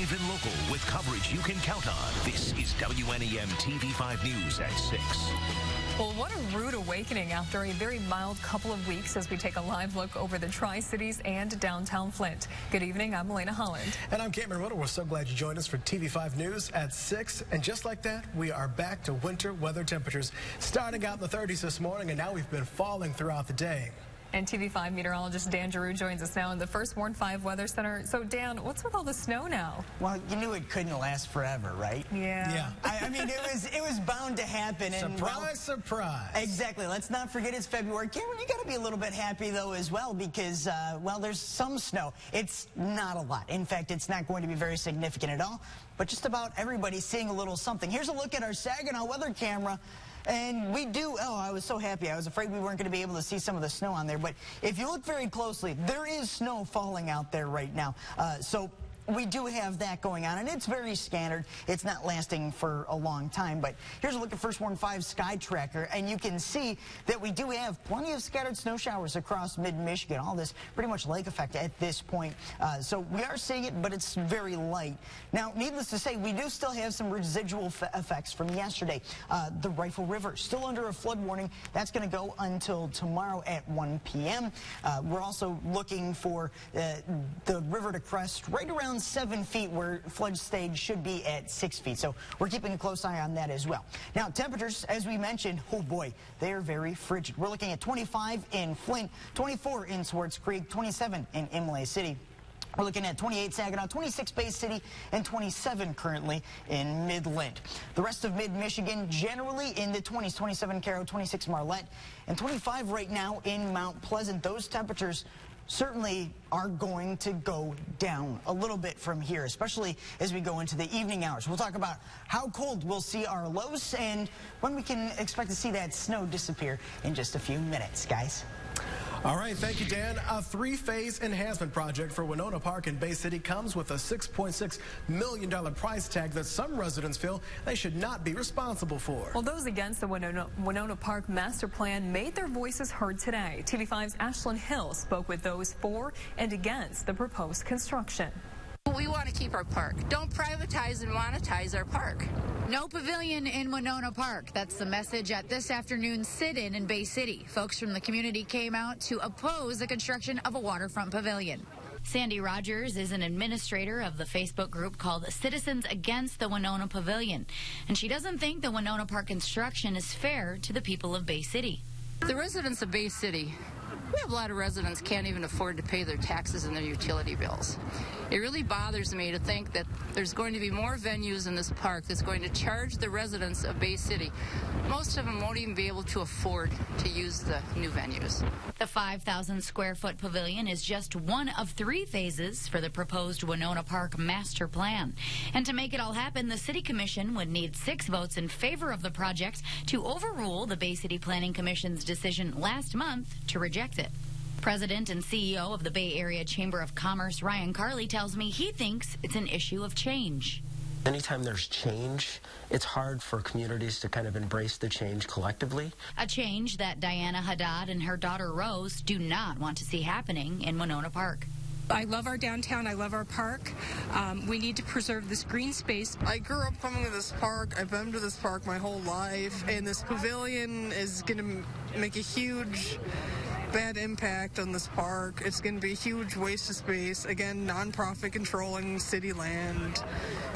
live and local with coverage you can count on. This is WNEM TV5 News at 6. Well, what a rude awakening after a very mild couple of weeks as we take a live look over the Tri-Cities and downtown Flint. Good evening, I'm Elena Holland. And I'm Cameron Riddle. We're so glad you joined us for TV5 News at 6. And just like that, we are back to winter weather temperatures. Starting out in the 30s this morning, and now we've been falling throughout the day. And TV5 meteorologist Dan Giroux joins us now in the First Warn 5 Weather Center. So, Dan, what's with all the snow now? Well, you knew it couldn't last forever, right? Yeah. I mean, it was bound to happen. And, surprise, surprise. Exactly. Let's not forget it's February. Cameron, you got to be a little bit happy, though, as well, because, well, there's some snow. It's not a lot. In fact, it's not going to be very significant at all. But just about everybody's seeing a little something. Here's a look at our Saginaw weather camera. And we do, oh, I was so happy. I was afraid we weren't going to be able to see some of the snow on there. But if you look very closely, there is snow falling out there right now. So we do have that going on, and it's very scattered. It's not lasting for a long time. But here's a look at First Warn 5 Sky Tracker, and you can see that we do have plenty of scattered snow showers across mid-Michigan. All this pretty much lake effect at this point. So we are seeing it, but it's very light. Now, needless to say, we do still have some residual effects from yesterday. The Rifle River still under a flood warning. That's going to go until tomorrow at 1 p.m. We're also looking for the river to crest right around 7 feet, where flood stage should be at 6 feet. So we're keeping a close eye on that as well. Now, temperatures, as we mentioned, oh boy, they are very frigid. We're looking at 25 in Flint, 24 in Swartz Creek, 27 in Imlay City. We're looking at 28 Saginaw, 26 Bay City, and 27 currently in Midland. The rest of mid-Michigan generally in the 20s, 27 Caro, 26 Marlette, and 25 right now in Mount Pleasant. Those temperatures certainly are going to go down a little bit from here, especially as we go into the evening hours. We'll talk about how cold we'll see our lows and when we can expect to see that snow disappear in just a few minutes, guys. All right, thank you, Dan. A 3-phase enhancement project for Winona Park in Bay City comes with a $6.6 million price tag that some residents feel they should not be responsible for. Well, those against the Winona Park master plan made their voices heard today. TV5's Ashlyn Hill spoke with those for and against the proposed construction. We want to keep our park. Don't privatize and monetize our park. No pavilion in Winona Park. That's the message at this afternoon's sit-in in Bay City. Folks from the community came out to oppose the construction of a waterfront pavilion. Sandy Rogers is an administrator of the Facebook group called Citizens Against the Winona Pavilion, and she doesn't think the Winona Park construction is fair to the people of Bay City. The residents of Bay City, we have a lot of residents can't even afford to pay their taxes and their utility bills. It really bothers me to think that there's going to be more venues in this park that's going to charge the residents of Bay City. Most of them won't even be able to afford to use the new venues. The 5,000 square foot pavilion is just one of 3 phases for the proposed Winona Park master plan. And to make it all happen, the City Commission would need 6 votes in favor of the project to overrule the Bay City Planning Commission's decision last month to reject it. President and CEO of the Bay Area Chamber of Commerce, Ryan Carley, tells me he thinks it's an issue of change. Anytime there's change, it's hard for communities to kind of embrace the change collectively. A change that Diana Haddad and her daughter Rose do not want to see happening in Winona Park. I love our downtown. I love our park. We need to preserve this green space. I grew up coming to this park. I've been to this park my whole life, and this pavilion is going to make a huge bad impact on this park. It's going to be a huge waste of space. Again, nonprofit controlling city land,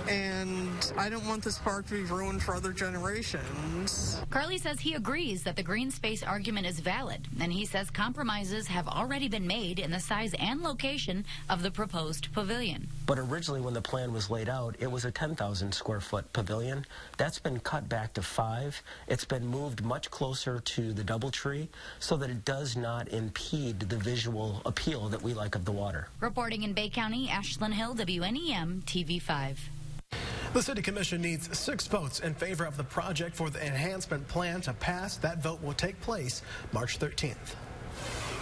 and I don't want this park to be ruined for other generations. Carley says he agrees that the green space argument is valid, and he says compromises have already been made in the size and location of the proposed pavilion. But originally when the plan was laid out, it was a 10,000 square foot pavilion. That's been cut back to 5. It's been moved much closer to the DoubleTree so that it does not impede the visual appeal that we like of the water. Reporting in Bay County, Ashlyn Hill, WNEM TV5. The City Commission needs 6 votes in favor of the project for the enhancement plan to pass. That vote will take place March 13th.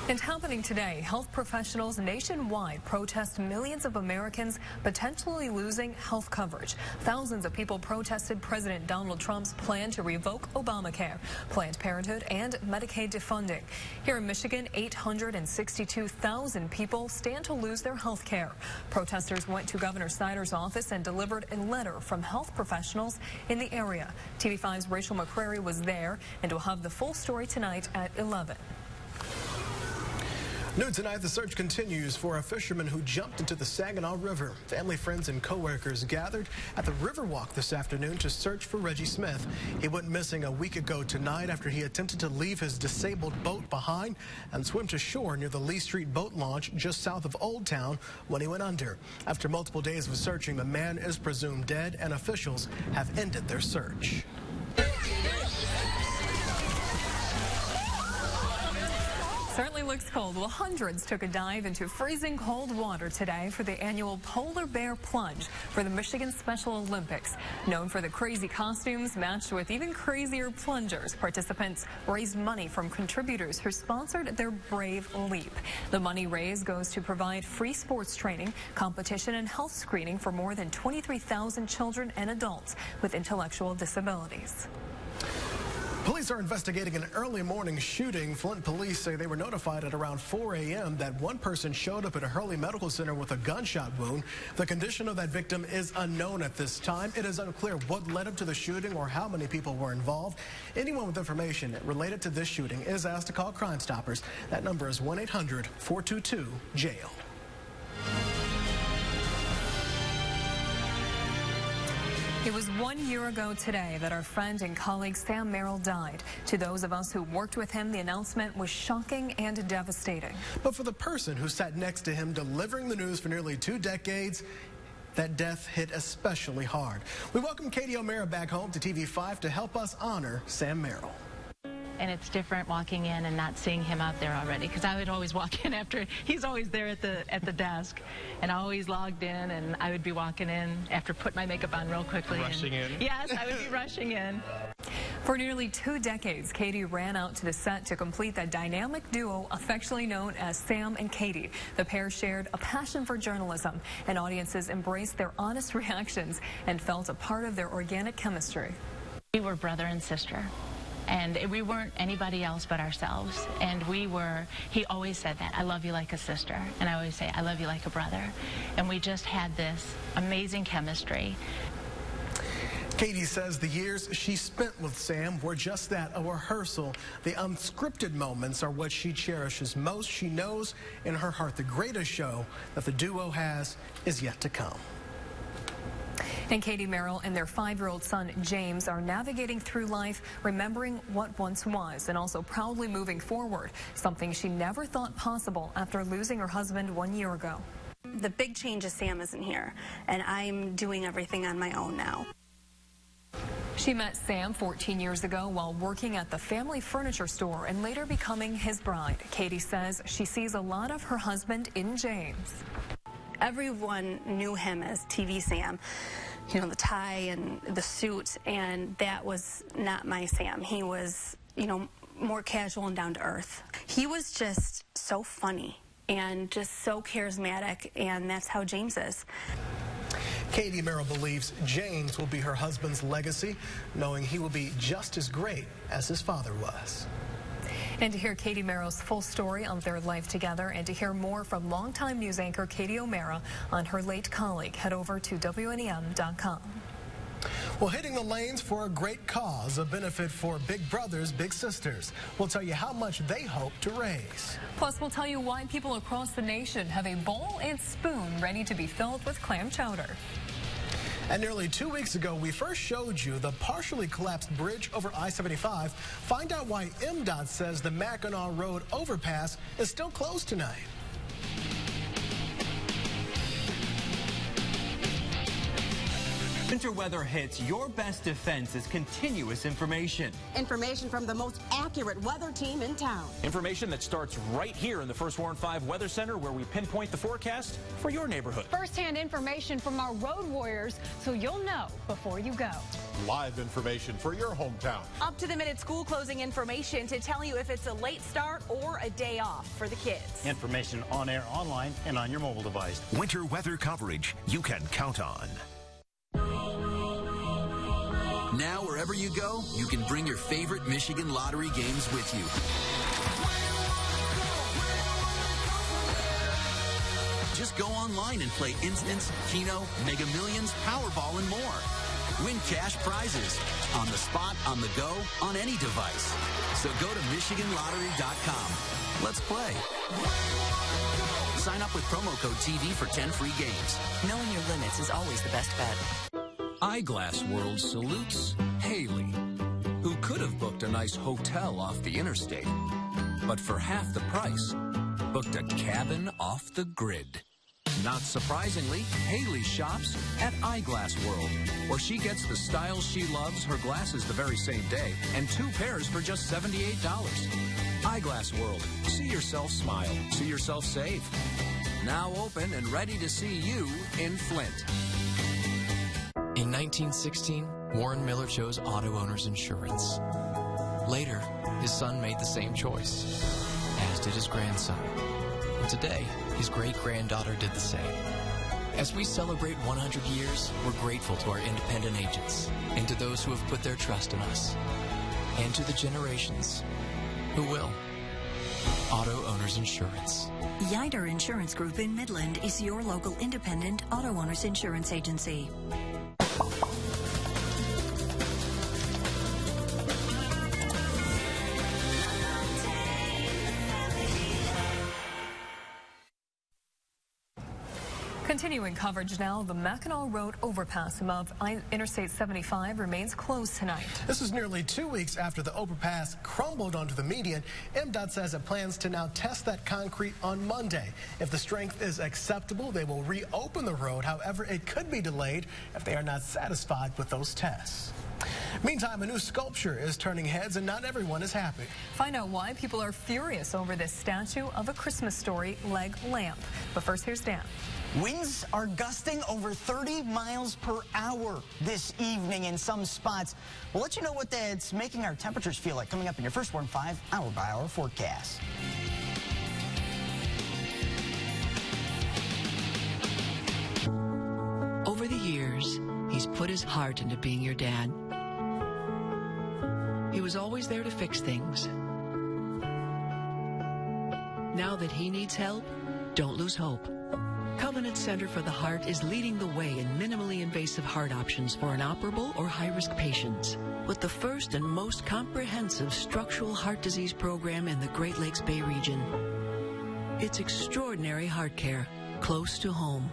And happening today, health professionals nationwide protest millions of Americans potentially losing health coverage. Thousands of people protested President Donald Trump's plan to revoke Obamacare, Planned Parenthood, and Medicaid defunding. Here in Michigan, 862,000 people stand to lose their health care. Protesters went to Governor Snyder's office and delivered a letter from health professionals in the area. TV5's Rachel McCrary was there, and we'll have the full story tonight at 11. Noon tonight, the search continues for a fisherman who jumped into the Saginaw River. Family, friends, and co-workers gathered at the Riverwalk this afternoon to search for Reggie Smith. He went missing a week ago tonight after he attempted to leave his disabled boat behind and swim to shore near the Lee Street boat launch just south of Old Town when he went under. After multiple days of searching, the man is presumed dead, and officials have ended their search. Certainly looks cold. Well, hundreds took a dive into freezing cold water today for the annual Polar Bear Plunge for the Michigan Special Olympics. Known for the crazy costumes matched with even crazier plungers, participants raised money from contributors who sponsored their brave leap. The money raised goes to provide free sports training, competition, and health screening for more than 23,000 children and adults with intellectual disabilities. Police are investigating an early morning shooting. Flint police say they were notified at around 4 a.m. that one person showed up at a Hurley Medical Center with a gunshot wound. The condition of that victim is unknown at this time. It is unclear what led up to the shooting or how many people were involved. Anyone with information related to this shooting is asked to call Crime Stoppers. That number is 1-800-422-JAIL. It was 1 year ago today that our friend and colleague Sam Merrill died. To those of us who worked with him, the announcement was shocking and devastating. But for the person who sat next to him delivering the news for nearly 2 decades, that death hit especially hard. We welcome Katie O'Mara back home to TV5 to help us honor Sam Merrill. And it's different walking in and not seeing him out there already, because I would always walk in after he's always there at the desk, and I always logged in, and I would be walking in after putting my makeup on real quickly. Rushing in? Yes, I would be rushing in. For nearly 2 decades, Katie ran out to the set to complete that dynamic duo affectionately known as Sam and Katie. The pair shared a passion for journalism, and audiences embraced their honest reactions and felt a part of their organic chemistry. We were brother and sister. And we weren't anybody else but ourselves. And he always said that, I love you like a sister. And I always say, I love you like a brother. And we just had this amazing chemistry. Katie says the years she spent with Sam were just that, a rehearsal. The unscripted moments are what she cherishes most. She knows in her heart the greatest show that the duo has is yet to come. And Katie Merrill and their 5-year-old son, James, are navigating through life, remembering what once was, and also proudly moving forward, something she never thought possible after losing her husband 1 year ago. The big change is Sam isn't here, and I'm doing everything on my own now. She met Sam 14 years ago while working at the family furniture store and later becoming his bride. Katie says she sees a lot of her husband in James. Everyone knew him as TV Sam, you know, the tie and the suit, and that was not my Sam. He was, you know, more casual and down to earth. He was just so funny and just so charismatic, and that's how James is. Katie Merrill believes James will be her husband's legacy, knowing he will be just as great as his father was. And to hear Katie Merrill's full story on their life together and to hear more from longtime news anchor Katie O'Mara on her late colleague, head over to WNEM.com. Well, hitting the lanes for a great cause, a benefit for Big Brothers, Big Sisters. We'll tell you how much they hope to raise. Plus, we'll tell you why people across the nation have a bowl and spoon ready to be filled with clam chowder. And nearly 2 weeks ago, we first showed you the partially collapsed bridge over I-75. Find out why MDOT says the Mackinac Road overpass is still closed tonight. Winter weather hits, your best defense is continuous information. Information from the most accurate weather team in town. Information that starts right here in the First Warren 5 Weather Center, where we pinpoint the forecast for your neighborhood. First-hand information from our road warriors, so you'll know before you go. Live information for your hometown. Up-to-the-minute school closing information to tell you if it's a late start or a day off for the kids. Information on air, online, and on your mobile device. Winter weather coverage you can count on. Now, wherever you go, you can bring your favorite Michigan Lottery games with you. Just go online and play Instants, Keno, Mega Millions, Powerball, and more. Win cash prizes on the spot, on the go, on any device. So go to MichiganLottery.com. Let's play. Sign up with promo code TV for 10 free games. Knowing your limits is always the best bet. Eyeglass World salutes Haley, who could have booked a nice hotel off the interstate, but for half the price, booked a cabin off the grid. Not surprisingly, Haley shops at Eyeglass World, where she gets the styles she loves, her glasses the very same day, and 2 pairs for just $78. Eyeglass World. See yourself smile. See yourself save. Now open and ready to see you in Flint. In 1916, Warren Miller chose auto owners insurance. Later, his son made the same choice, as did his grandson. And today, his great-granddaughter did the same. As we celebrate 100 years, we're grateful to our independent agents and to those who have put their trust in us, and to the generations who will. Auto Owners Insurance. Yider Insurance Group in Midland is your local independent auto owners insurance agency. Continuing coverage now, the Mackinac Road overpass above Interstate 75 remains closed tonight. This is nearly 2 weeks after the overpass crumbled onto the median. MDOT says it plans to now test that concrete on Monday. If the strength is acceptable, they will reopen the road. However, it could be delayed if they are not satisfied with those tests. Meantime, a new sculpture is turning heads and not everyone is happy. Find out why people are furious over this statue of a Christmas story leg lamp. But first, here's Dan. Winds are gusting over 30 miles per hour this evening in some spots. We'll let you know what that's making our temperatures feel like coming up in your First Warren 5 hour-by-hour forecast. Over the years, he's put his heart into being your dad. He was always there to fix things. Now that he needs help, don't lose hope. Covenant Center for the Heart is leading the way in minimally invasive heart options for inoperable or high-risk patients, with the first and most comprehensive structural heart disease program in the Great Lakes Bay region. It's extraordinary heart care, close to home.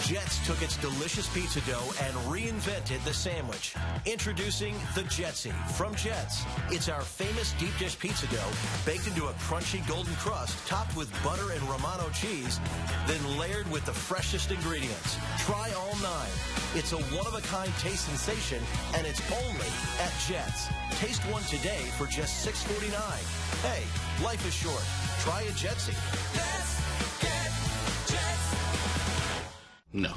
Jets took its delicious pizza dough and reinvented the sandwich. Introducing the Jetsy from Jets. It's our famous deep dish pizza dough baked into a crunchy golden crust topped with butter and Romano cheese, then layered with the freshest ingredients. Try all 9. It's a one-of-a-kind taste sensation, and it's only at Jets. Taste one today for just $6.49. Hey, life is short. Try a Jetsy. No,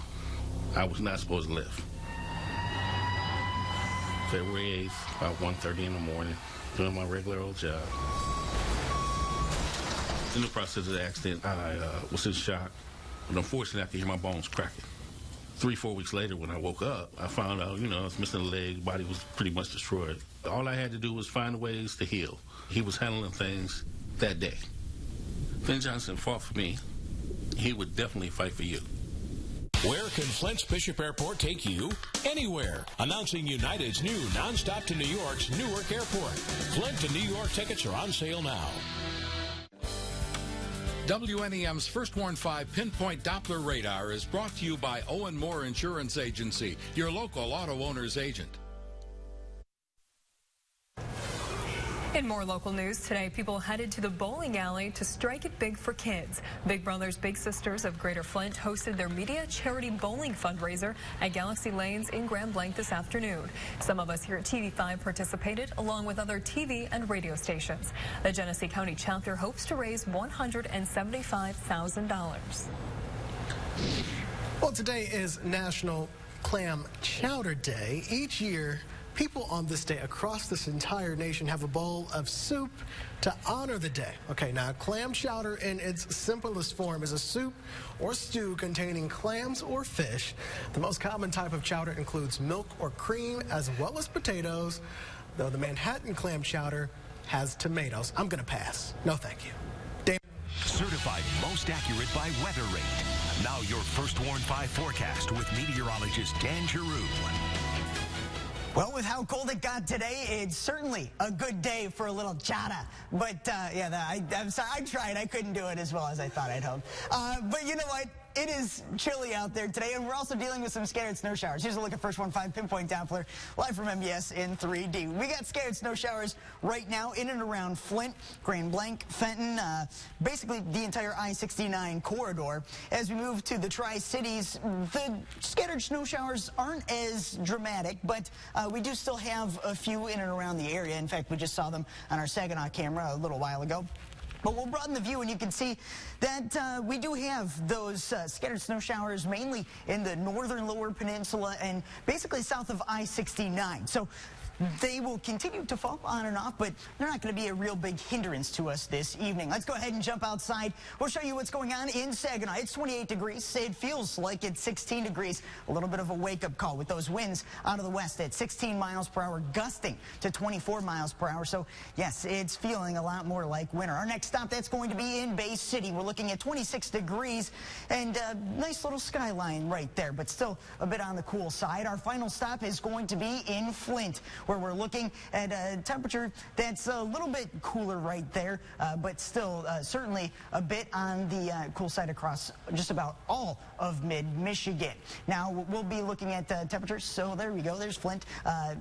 I was not supposed to live. February 8th, about 1:30 in the morning, doing my regular old job. In the process of the accident, I was in shock, but unfortunately I could hear my bones cracking. 3-4 weeks later, when I woke up, I found out, I was missing a leg, body was pretty much destroyed. All I had to do was find ways to heal. He was handling things that day. If Ben Johnson fought for me, he would definitely fight for you. Where can Flint's Bishop Airport take you? Anywhere. Announcing United's new nonstop to New York's Newark Airport. Flint to New York tickets are on sale now. WNEM's First Warren 5 Pinpoint Doppler Radar is brought to you by Owen Moore Insurance Agency, your local auto owner's agent. In more local news today, people headed to the bowling alley to strike it big for kids. Big Brothers Big Sisters of Greater Flint hosted their media charity bowling fundraiser at Galaxy Lanes in Grand Blanc this afternoon. Some of us here at TV5 participated, along with other TV and radio stations. The Genesee County chapter hopes to raise $175,000. Well, today is National Clam Chowder Day. Each year, people on this day across this entire nation have a bowl of soup to honor the day. Okay, now clam chowder in its simplest form is a soup or stew containing clams or fish. The most common type of chowder includes milk or cream as well as potatoes, though the Manhattan clam chowder has tomatoes. I'm gonna pass. No, thank you. Certified most accurate by Weather Rate. Now your First Warn 5 forecast with meteorologist Dan Giroux. Well, with how cold it got today, it's certainly a good day for a little chata. But, I'm sorry, I tried. I couldn't do it as well as I thought I'd hope. But you know what? It is chilly out there today, and we're also dealing with some scattered snow showers. Here's a look at First Warn 5 Pinpoint Doppler, live from MBS in 3D. We got scattered snow showers right now in and around Flint, Grand Blanc, Fenton, basically the entire I-69 corridor. As we move to the Tri-Cities, the scattered snow showers aren't as dramatic, but we do still have a few in and around the area. In fact, we just saw them on our Saginaw camera a little while ago. But we'll broaden the view, and you can see that we do have those scattered snow showers mainly in the northern lower peninsula and basically south of I-69. So they will continue to fall on and off, but they're not going to be a real big hindrance to us this evening. Let's go ahead and jump outside. We'll show you what's going on in Saginaw. It's 28 degrees. It feels like it's 16 degrees. A little bit of a wake-up call with those winds out of the west at 16 miles per hour, gusting to 24 miles per hour. So, yes, it's feeling a lot more like winter. Our next stop, that's going to be in Bay City. We're looking at 26 degrees and a nice little skyline right there, but still a bit on the cool side. Our final stop is going to be in Flint, where we're looking at a temperature that's a little bit cooler right there, but still certainly a bit on the cool side across just about all of mid-Michigan. Now, we'll be looking at temperatures, so there we go. There's Flint.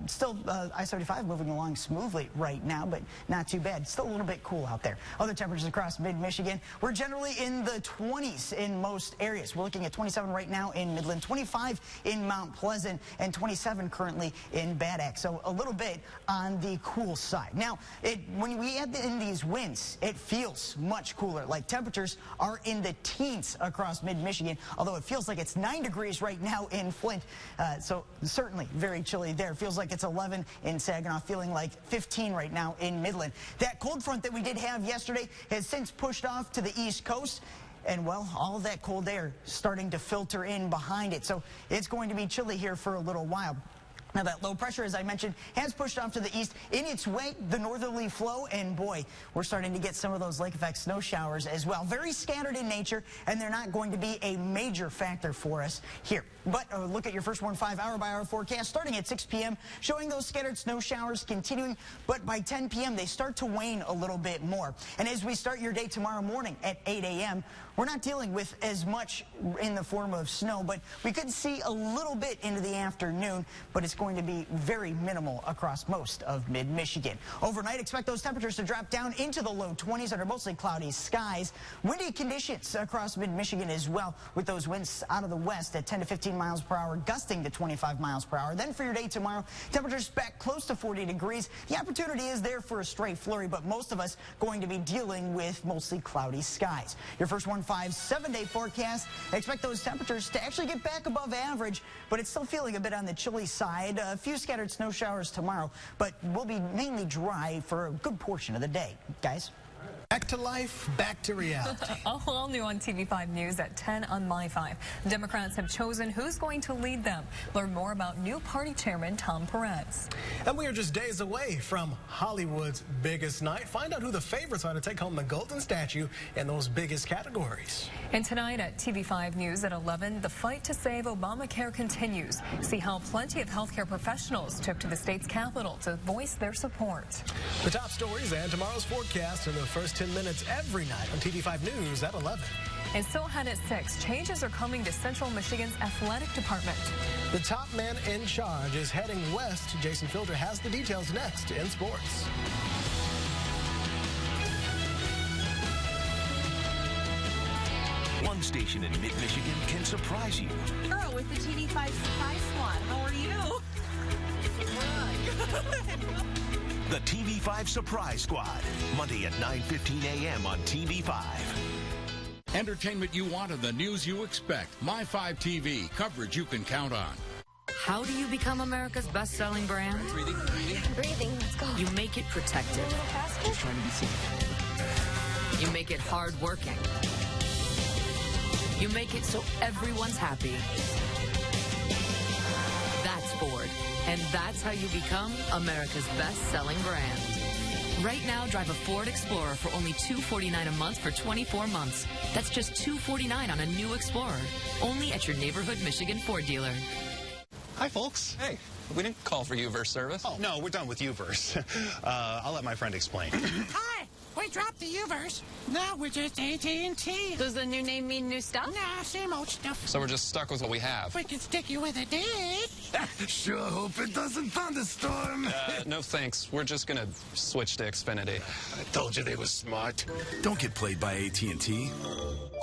Still I-75 moving along smoothly right now, but not too bad. Still a little bit cool out there. Other temperatures across mid-Michigan, we're generally in the 20s in most areas. We're looking at 27 right now in Midland, 25 in Mount Pleasant, and 27 currently in Bad Axe. So a little bit on the cool side. Now, when we add in these winds, it feels much cooler. Like temperatures are in the teens across mid-Michigan, although it feels like it's 9 degrees right now in Flint. So certainly very chilly there. Feels like it's 11 in Saginaw, feeling like 15 right now in Midland. That cold front that we did have yesterday has since pushed off to the East Coast. And, well, all of that cold air starting to filter in behind it. So it's going to be chilly here for a little while. Now, that low pressure, as I mentioned, has pushed off to the east. In its way, the northerly flow, and boy, we're starting to get some of those lake effect snow showers as well. Very scattered in nature, and they're not going to be a major factor for us here. But look at your First Warn 5 hour-by-hour forecast starting at 6 p.m., showing those scattered snow showers continuing. But by 10 p.m., they start to wane a little bit more. And as we start your day tomorrow morning at 8 a.m., we're not dealing with as much in the form of snow, but we could see a little bit into the afternoon, but it's going to be very minimal across most of mid-Michigan. Overnight, expect those temperatures to drop down into the low 20s under mostly cloudy skies. Windy conditions across mid-Michigan as well, with those winds out of the west at 10 to 15 miles per hour, gusting to 25 miles per hour. Then for your day tomorrow, temperatures back close to 40 degrees. The opportunity is there for a stray flurry, but most of us going to be dealing with mostly cloudy skies. Your First Warn 5 7-day forecast, expect those temperatures to actually get back above average, but it's still feeling a bit on the chilly side. A few scattered snow showers tomorrow, but we'll be mainly dry for a good portion of the day. Guys? Back to life, back to reality. All new on TV5 News at 10 on My 5. Democrats have chosen who's going to lead them. Learn more about new party chairman Tom Perez. And we are just days away from Hollywood's biggest night. Find out who the favorites are to take home the golden statue in those biggest categories. And tonight at TV5 News at 11, the fight to save Obamacare continues. See how plenty of healthcare professionals took to the state's capital to voice their support. The top stories and tomorrow's forecast in the first 10 minutes every night on TV5 News at 11. And still ahead at 6, changes are coming to Central Michigan's athletic department. The top man in charge is heading west. Jason Filter has the details next in sports. phone station in mid-Michigan can surprise you. Girl with the TV5 Spy Squad. How are you? The TV5 Surprise Squad, Monday at 9:15 a.m. on TV5. Entertainment you want and the news you expect. My 5 TV, coverage you can count on. How do you become America's best-selling brand? Breathing. Let's go. You make it protected. Just trying to be seen. You make it hard-working. You make it so everyone's happy. That's Ford. And that's how you become America's best-selling brand. Right now, drive a Ford Explorer for only $249 a month for 24 months. That's just $249 on a new Explorer. Only at your neighborhood Michigan Ford dealer. Hi, folks. Hey, we didn't call for UVerse service. Oh, no, we're done with UVerse. I'll let my friend explain. Hi, we dropped the UVerse. Now we're just AT&T. Does the new name mean new stuff? Nah, same old stuff. So we're just stuck with what we have. We can stick you with a date. Sure hope it doesn't thunderstorm. No thanks. We're just going to switch to Xfinity. I told you they were smart. Don't get played by AT&T.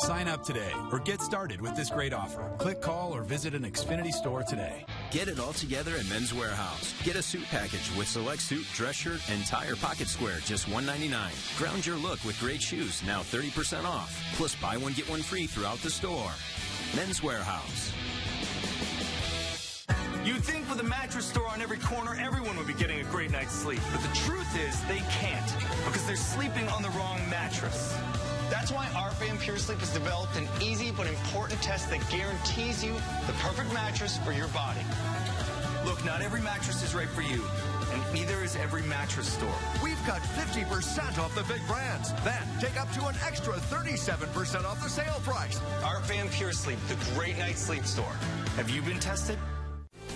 Sign up today or get started with this great offer. Click, call, or visit an Xfinity store today. Get it all together at Men's Warehouse. Get a suit package with select suit, dress shirt, and tire pocket square, just $1.99. Ground your look with great shoes, now 30% off. Plus buy one, get one free throughout the store. Men's Warehouse. You'd think with a mattress store on every corner, everyone would be getting a great night's sleep. But the truth is, they can't, because they're sleeping on the wrong mattress. That's why RFAM Pure Sleep has developed an easy but important test that guarantees you the perfect mattress for your body. Look, not every mattress is right for you, and neither is every mattress store. We've got 50% off the big brands. Then take up to an extra 37% off the sale price. RFAM Pure Sleep, the great night's sleep store. Have you been tested?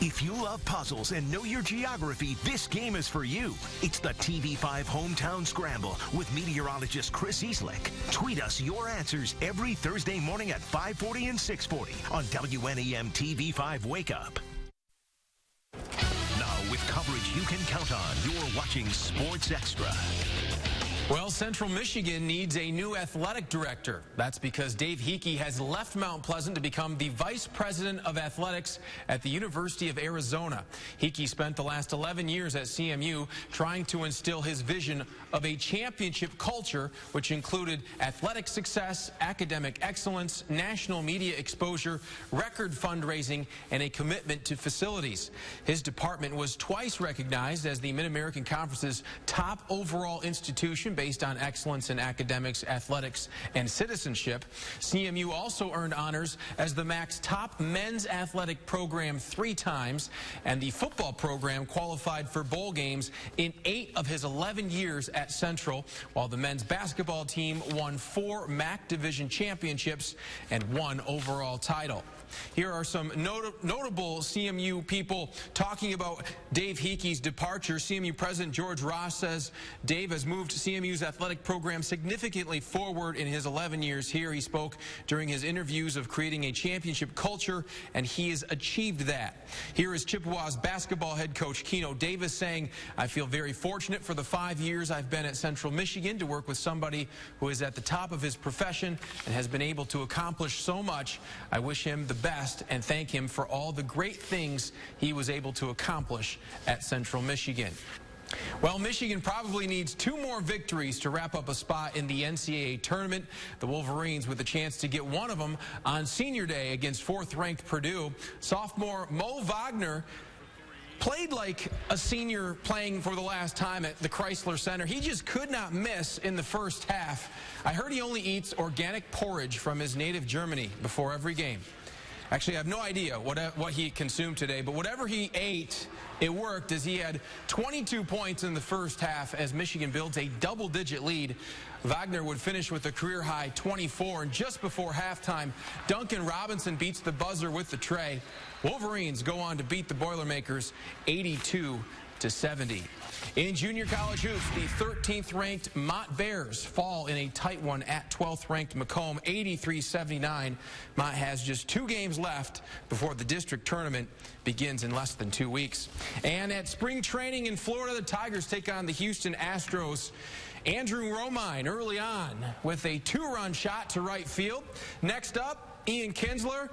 If you love puzzles and know your geography, this game is for you. It's the TV5 Hometown Scramble with meteorologist Chris Easlick. Tweet us your answers every Thursday morning at 5:40 and 6:40 on WNEM TV5 Wake Up. Now, with coverage you can count on, you're watching Sports Extra. Well, Central Michigan needs a new athletic director. That's because Dave Hickey has left Mount Pleasant to become the vice president of athletics at the University of Arizona. Hickey spent the last 11 years at CMU trying to instill his vision of a championship culture, which included athletic success, academic excellence, national media exposure, record fundraising, and a commitment to facilities. His department was twice recognized as the Mid-American Conference's top overall institution based on excellence in academics, athletics, and citizenship. CMU also earned honors as the MAC's top men's athletic program 3 times, and the football program qualified for bowl games in 8 of his 11 years at Central, while the men's basketball team won 4 MAC division championships and 1 overall title. Here are some notable CMU people talking about Dave Hickey's departure. CMU President George Ross says Dave has moved CMU's athletic program significantly forward in his 11 years here. He spoke during his interviews of creating a championship culture, and he has achieved that. Here is Chippewa's basketball head coach Keno Davis saying, I feel very fortunate for the 5 years I've been at Central Michigan to work with somebody who is at the top of his profession and has been able to accomplish so much. I wish him the best and thank him for all the great things he was able to accomplish at Central Michigan. Well, Michigan probably needs 2 more victories to wrap up a spot in the NCAA tournament. The Wolverines with a chance to get one of them on Senior Day against 4th-ranked Purdue. Sophomore Mo Wagner played like a senior playing for the last time at the Chrysler Center. He just could not miss in the first half. I heard he only eats organic porridge from his native Germany before every game. Actually, I have no idea what he consumed today, but whatever he ate, it worked, as he had 22 points in the first half as Michigan builds a double-digit lead. Wagner would finish with a career-high 24, and just before halftime, Duncan Robinson beats the buzzer with the tray. Wolverines go on to beat the Boilermakers 82-70. In junior college hoops, the 13th-ranked Mott Bears fall in a tight one at 12th-ranked Macomb, 83-79. Mott has just 2 games left before the district tournament begins in less than 2 weeks. And at spring training in Florida, the Tigers take on the Houston Astros Andrew Romine early on with a 2-run shot to right field. Next up, Ian Kinsler.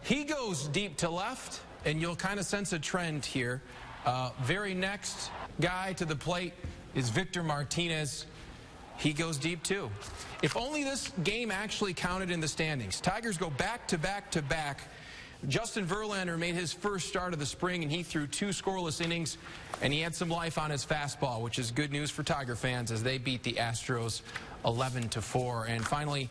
He goes deep to left, and you'll kind of sense a trend here. Very next guy to the plate is Victor Martinez. He goes deep too. If only this game actually counted in the standings. Tigers go back to back to back. Justin Verlander made his first start of the spring, and he threw 2 scoreless innings, and he had some life on his fastball, which is good news for Tiger fans as they beat the Astros 11-4. And finally,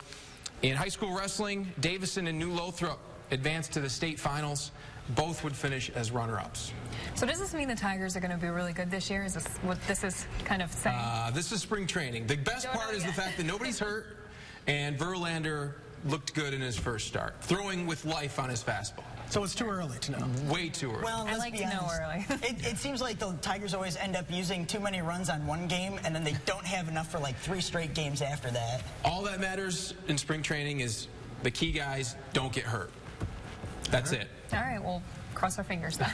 in high school wrestling, Davison and New Lothrop advanced to the state finals. Both would finish as runner-ups. So does this mean the Tigers are going to be really good this year? Is this what this is kind of saying? This is spring training. The best part is the fact that nobody's hurt, and Verlander looked good in his first start, throwing with life on his fastball. So it's too early to know. Way too early. Well, I like to know early. It seems like the Tigers always end up using too many runs on one game, and then they don't have enough for like 3 straight games after that. All that matters in spring training is the key guys don't get hurt. That's it. All right, well, cross our fingers then.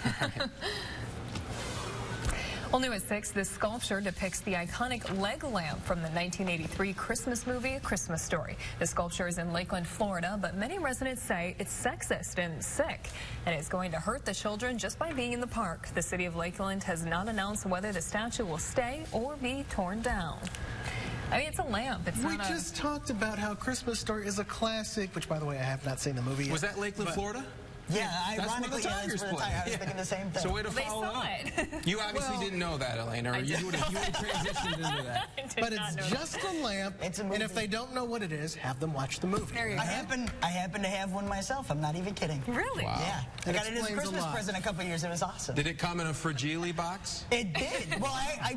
Well, new at 6, this sculpture depicts the iconic leg lamp from the 1983 Christmas movie, A Christmas Story. The sculpture is in Lakeland, Florida, but many residents say it's sexist and sick, and it's going to hurt the children just by being in the park. The city of Lakeland has not announced whether the statue will stay or be torn down. I mean, it's a lamp. It's we not just talked about how Christmas Story is a classic, which, by the way, I have not seen the movie yet. Was that Lakeland, Florida? Yeah, that's ironically, where the Tigers play. I was thinking the same thing. So way to They follow saw up. it. You obviously didn't know that, Elena, or you would have transitioned into that. But it's just a lamp, and if they don't know what it is, have them watch the movie. There you go. I happen to have one myself. I'm not even kidding. Really? Wow. Yeah. I got it as a explains a Christmas lot. present a couple years. It was awesome. Did it come in a fragile box? It did. Well, I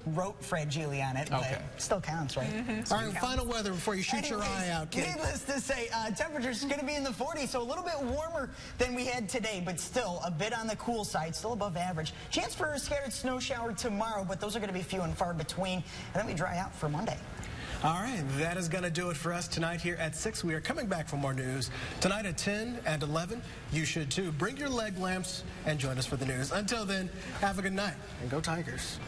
wrote fragile on it, but Okay. it still counts, right? All right, final weather before you shoot your eye out, kid. Needless to say, temperature's going to be in the 40s, so a little bit warmer than we had today, but still a bit on the cool side, still above average. Chance for a scattered snow shower tomorrow, but those are going to be few and far between, and then we dry out for Monday. All right, that is going to do it for us tonight here at 6. We are coming back for more news. Tonight at 10 and 11, you should too. Bring your leg lamps and join us for the news. Until then, have a good night, and go Tigers.